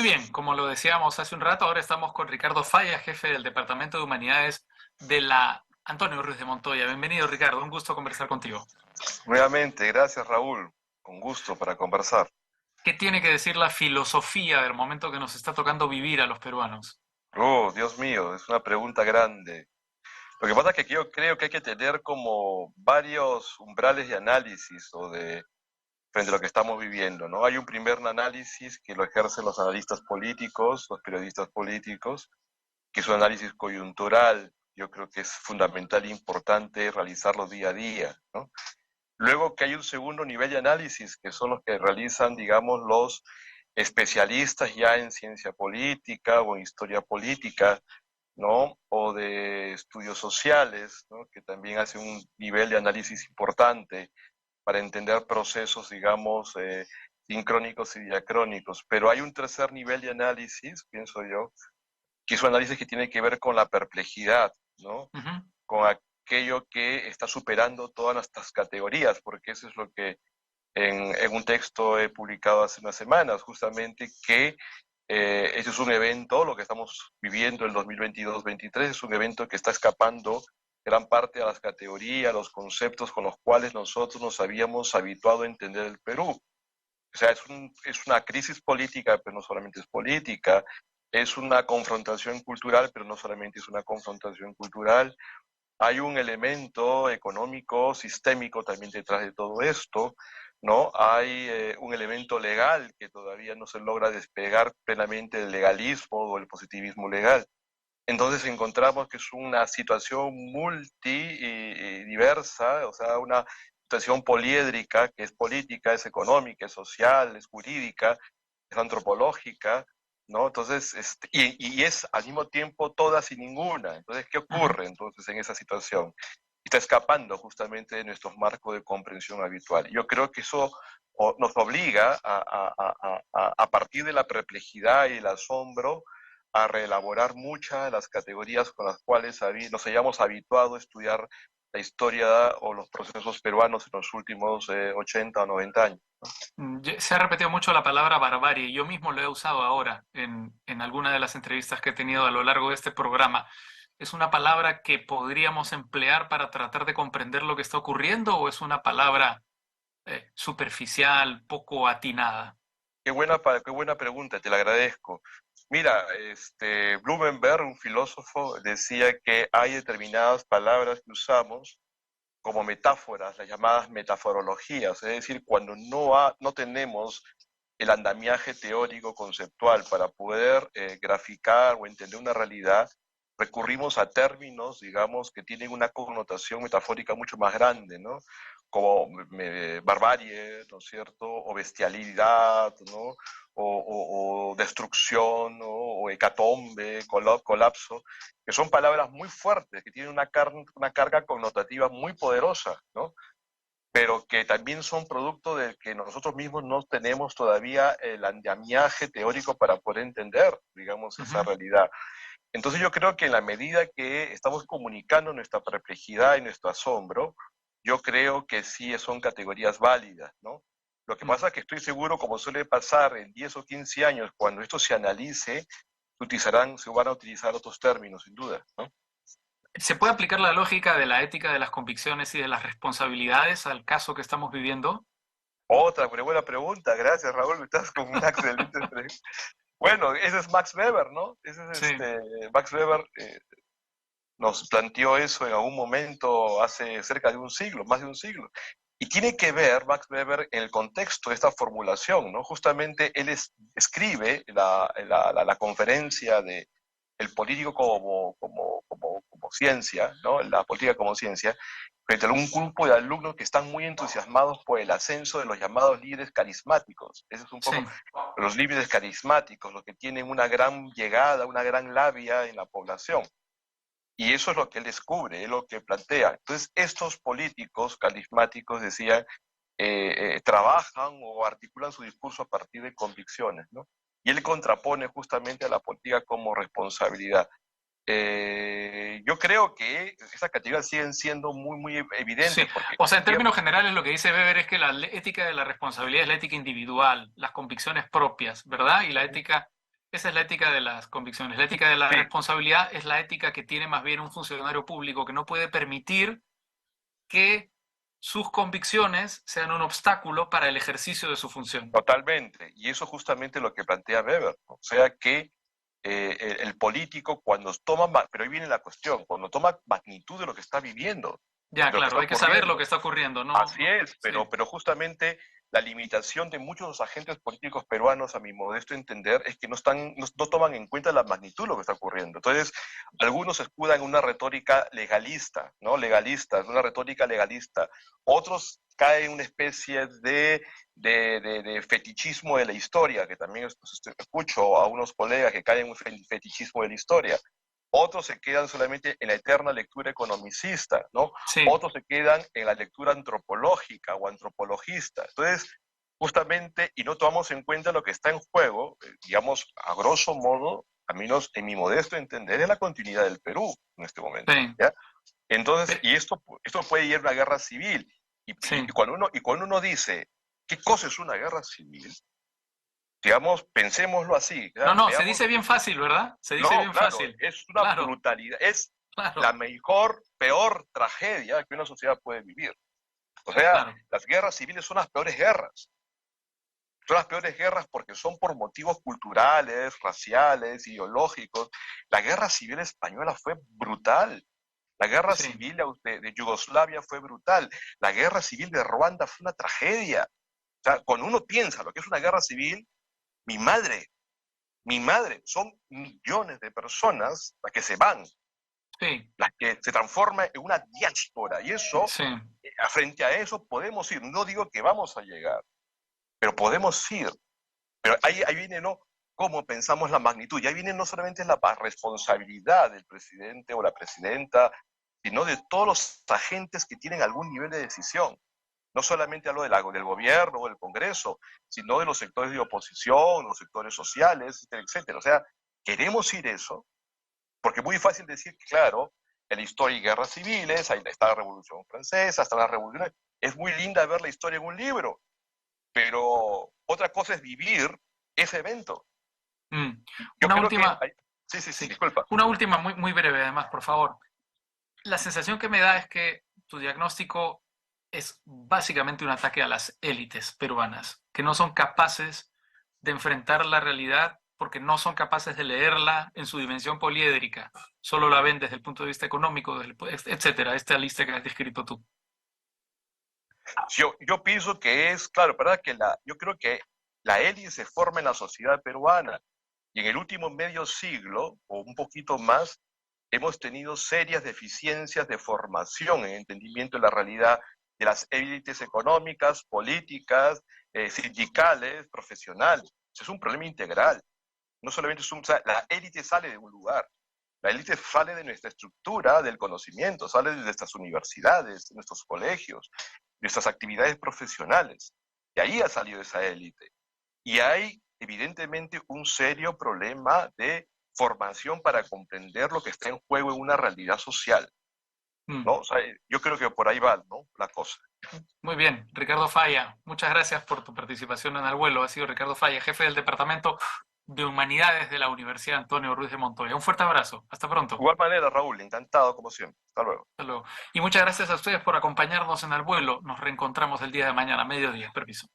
bien, como lo decíamos hace un rato, ahora estamos con Ricardo Falla, jefe del Departamento de Humanidades de la Antonio Ruiz de Montoya. Bienvenido, Ricardo, un gusto conversar contigo. Nuevamente, gracias Raúl, con gusto para conversar. ¿Qué tiene que decir la filosofía del momento que nos está tocando vivir a los peruanos? Oh, Dios mío, es una pregunta grande. Lo que pasa es que yo creo que hay que tener como varios umbrales de análisis frente a lo que estamos viviendo, ¿no? Hay un primer análisis que lo ejercen los analistas políticos, los periodistas políticos, que es un análisis coyuntural. Yo creo que es fundamental e importante realizarlo día a día, ¿no? Luego que hay un segundo nivel de análisis, que son los que realizan, digamos, los especialistas ya en ciencia política o en historia política, ¿no? O de estudios sociales, ¿no? Que también hacen un nivel de análisis importante para entender procesos, digamos, sincrónicos y diacrónicos. Pero hay un tercer nivel de análisis, pienso yo, que es un análisis que tiene que ver con la perplejidad, ¿no? Ujú. Con aquello que está superando todas nuestras categorías, porque eso es lo que en un texto he publicado hace unas semanas, justamente que ese es un evento, lo que estamos viviendo el 2022-23, es un evento que está escapando gran parte de las categorías, los conceptos con los cuales nosotros nos habíamos habituado a entender el Perú. O sea, es una crisis política, pero no solamente es política, es una confrontación cultural, pero no solamente es una confrontación cultural, hay un elemento económico, sistémico también detrás de todo esto, ¿no? Hay un elemento legal que todavía no se logra despegar plenamente del legalismo o el positivismo legal. Entonces encontramos que es una situación multidiversa, o sea, una situación poliédrica que es política, es económica, es social, es jurídica, es antropológica, ¿no? Entonces, y es al mismo tiempo todas y ninguna. Entonces, ¿qué Ujú. ocurre entonces en esa situación? Está escapando justamente de nuestros marcos de comprensión habitual. Yo creo que eso nos obliga a partir de la perplejidad y el asombro, a reelaborar muchas de las categorías con las cuales nos hayamos habituado a estudiar la historia o los procesos peruanos en los últimos 80 o 90 años. Se ha repetido mucho la palabra barbarie. Yo mismo lo he usado ahora en alguna de las entrevistas que he tenido a lo largo de este programa. ¿Es una palabra que podríamos emplear para tratar de comprender lo que está ocurriendo o es una palabra superficial, poco atinada? Qué buena pregunta, te la agradezco. Mira, Blumenberg, un filósofo, decía que hay determinadas palabras que usamos como metáforas, las llamadas metaforologías, es decir, cuando no tenemos el andamiaje teórico conceptual para poder graficar o entender una realidad, recurrimos a términos, digamos, que tienen una connotación metafórica mucho más grande, ¿no? Como barbarie, ¿no es cierto? O bestialidad, ¿no? O destrucción, ¿no? O hecatombe, colapso, que son palabras muy fuertes, que tienen una carga connotativa muy poderosa, ¿no? Pero que también son producto de que nosotros mismos no tenemos todavía el andamiaje teórico para poder entender, digamos, esa Ujú. realidad. Entonces yo creo que en la medida que estamos comunicando nuestra perplejidad y nuestro asombro, yo creo que sí son categorías válidas, ¿no? Lo que Mm. pasa es que estoy seguro, como suele pasar en 10 o 15 años, cuando esto se analice, se van a utilizar otros términos, sin duda, ¿no? ¿Se puede aplicar la lógica de la ética de las convicciones y de las responsabilidades al caso que estamos viviendo? Otra pero buena pregunta, gracias Raúl, estás con una excelente pregunta. Bueno, ese es Max Weber, ¿no? Sí. Max Weber nos planteó eso en algún momento hace cerca de un siglo, más de un siglo. Y tiene que ver Max Weber en el contexto de esta formulación, ¿no? Justamente él escribe la conferencia de el político como ciencia, ¿no? La política como ciencia, frente a un grupo de alumnos que están muy entusiasmados por el ascenso de los llamados líderes carismáticos. Ese es un Sí. poco los líderes carismáticos, los que tienen una gran llegada, una gran labia en la población. Y eso es lo que él descubre, es lo que plantea. Entonces, estos políticos carismáticos, decían, trabajan o articulan su discurso a partir de convicciones, ¿no? Y él contrapone justamente a la política como responsabilidad. Yo creo que esas categorías siguen siendo muy Sí, evidentes porque, o sea, en digamos, términos generales lo que dice Weber es que ética de la responsabilidad es la ética individual, las convicciones propias, ¿verdad? Y la ética Esa es la ética de las convicciones. La ética de la Sí, responsabilidad es la ética que tiene más bien un funcionario público que no puede permitir que sus convicciones sean un obstáculo para el ejercicio de su función. totalmente. Y eso es justamente lo que plantea Weber, ¿no? O sea que el político cuando toma, pero ahí viene la cuestión, cuando toma magnitud de lo que está viviendo, Ya, de lo que claro, está hay que saber lo que ocurriendo. está ocurriendo, no, Así no, es, sí, pero justamente la limitación de muchos de los agentes políticos peruanos, a mi modesto entender, es que no toman en cuenta la magnitud de lo que está ocurriendo. Entonces, algunos se escudan en una retórica legalista, ¿no? Legalista, una retórica legalista. Otros caen en una especie de fetichismo de la historia, que también escucho a unos colegas que caen en un fetichismo de la historia. Otros se quedan solamente en la eterna lectura economicista, ¿no? sí, Otros se quedan en la lectura antropológica o antropologista. Entonces, justamente, y no tomamos en cuenta lo que está en juego, digamos, a grosso modo, a menos en mi modesto entender, es la continuidad del Perú en este momento, sí, ¿ya? Entonces, sí, y esto puede ir a una guerra civil. sí. Cuando uno dice, ¿qué cosa es una guerra civil? Digamos, pensémoslo así, No, ¿ya? no, se Veamos dice lo que bien es. fácil, ¿verdad? Se dice No, bien claro, fácil. es una Claro, brutalidad, es la claro, mejor, peor tragedia que una sociedad puede vivir. O sea, claro. las guerras civiles son las peores guerras. Son las peores guerras porque son por motivos culturales, raciales, ideológicos. La guerra civil española fue brutal. La guerra Sí, civil de Yugoslavia fue brutal. La guerra civil de Ruanda fue una tragedia. O sea, cuando uno piensa lo que es una guerra civil, mi madre, mi madre, son millones de personas las que se van, sí, las que se transforman en una diáspora. Y eso, sí. frente a eso podemos ir. No digo que vamos a llegar, pero podemos ir. Pero ahí viene, ¿no? Cómo pensamos la magnitud. Y ahí viene no solamente la responsabilidad del presidente o la presidenta, sino de todos los agentes que tienen algún nivel de decisión. No solamente hablo del gobierno o del Congreso, sino de los sectores de oposición, los sectores sociales, etcétera, etcétera. O sea, queremos ir eso, porque es muy fácil decir que, claro, en la historia hay guerras civiles, ahí está la Revolución Francesa, está la Revolución. Es muy linda ver la historia en un libro, pero otra cosa es vivir ese evento. Mm. Yo Una creo que última, sí, sí, sí, sí, disculpa. una última muy, muy breve, además, por favor. La sensación que me da es que tu diagnóstico es básicamente un ataque a las élites peruanas, que no son capaces de enfrentar la realidad porque no son capaces de leerla en su dimensión poliédrica. Solo la ven desde el punto de vista económico, etcétera. Esta lista que has descrito tú. Yo pienso que es, claro, ¿verdad? Yo creo que la élite se forma en la sociedad peruana y en el último medio siglo, o un poquito más, hemos tenido serias deficiencias de formación en entendimiento de la realidad de las élites económicas, políticas, sindicales, profesionales. Es un problema integral. No solamente o sea, la élite sale de un lugar. La élite sale de nuestra estructura del conocimiento, sale de nuestras universidades, de nuestros colegios, de nuestras actividades profesionales. De ahí ha salido esa élite. Y hay evidentemente un serio problema de formación para comprender lo que está en juego en una realidad social, Mm. ¿no? O sea, yo creo que por ahí va, ¿no? La cosa. Muy bien, Ricardo Falla, muchas gracias por tu participación en el vuelo. Ha sido Ricardo Falla, jefe del Departamento de Humanidades de la Universidad Antonio Ruiz de Montoya. Un fuerte abrazo. Hasta De pronto. igual manera, Raúl, encantado como siempre. Hasta luego. Hasta luego. Y muchas gracias a ustedes por acompañarnos en el vuelo. Nos reencontramos el día de mañana, mediodía. Permiso.